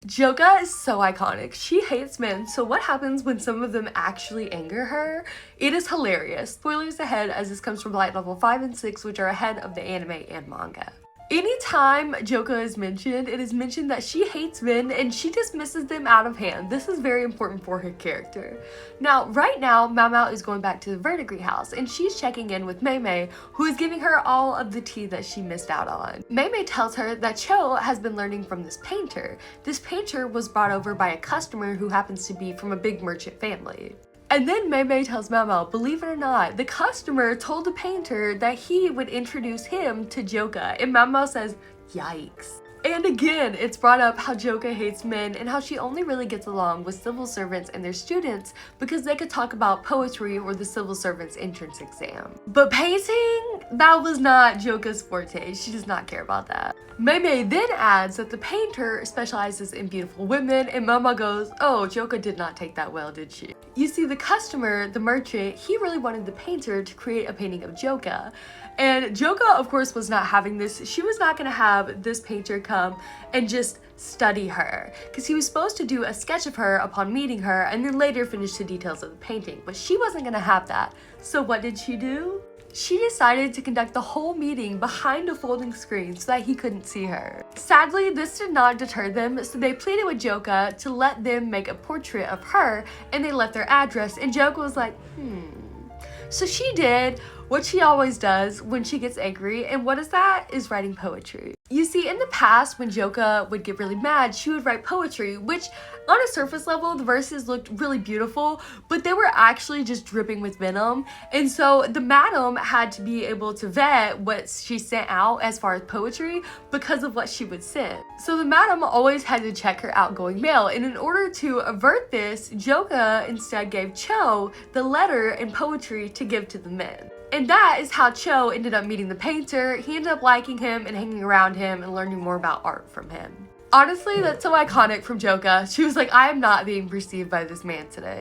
Joka is so iconic. She hates men, so what happens when some of them actually anger her? It is hilarious. Spoilers ahead, as this comes from light level 5 and 6, which are ahead of the anime and manga. Anytime Joka is mentioned, it is mentioned that she hates men and she dismisses them out of hand. This is very important for her character. Now, right now, Mao Mao is going back to the verdigris house and she's checking in with Mei Mei, who is giving her all of the tea that she missed out on. Mei Mei tells her that Cho has been learning from this painter. This painter was brought over by a customer who happens to be from a big merchant family. And then Mei Mei tells Mao Mao, believe it or not, the customer told the painter that he would introduce him to Joka, and Mao Mao says, yikes. And again, it's brought up how Joka hates men and how she only really gets along with civil servants and their students because they could talk about poetry or the civil servant's entrance exam. But painting? That was not Joka's forte. She does not care about that. Mei Mei then adds that the painter specializes in beautiful women, and Mama goes, oh, Joka did not take that well, did she? You see, the customer, the merchant, he really wanted the painter to create a painting of Joka. And Joka, of course, was not having this. She was not going to have this painter come and just study her, because he was supposed to do a sketch of her upon meeting her and then later finish the details of the painting. But she wasn't going to have that. So what did she do? She decided to conduct the whole meeting behind a folding screen so that he couldn't see her. Sadly, this did not deter them, so they pleaded with Joka to let them make a portrait of her, and they left their address, and Joka was like, So she did what she always does when she gets angry, and what is that? Is writing poetry. You see, in the past, when Joka would get really mad, she would write poetry, which on a surface level, the verses looked really beautiful, but they were actually just dripping with venom. And so the madam had to be able to vet what she sent out as far as poetry because of what she would send. So the madam always had to check her outgoing mail. And in order to avert this, Joka instead gave Cho the letter and poetry to give to the men. And that is how Cho ended up meeting the painter. He ended up liking him and hanging around him and learning more about art from him. Honestly, that's so iconic from Joka. She was like, I am not being perceived by this man today.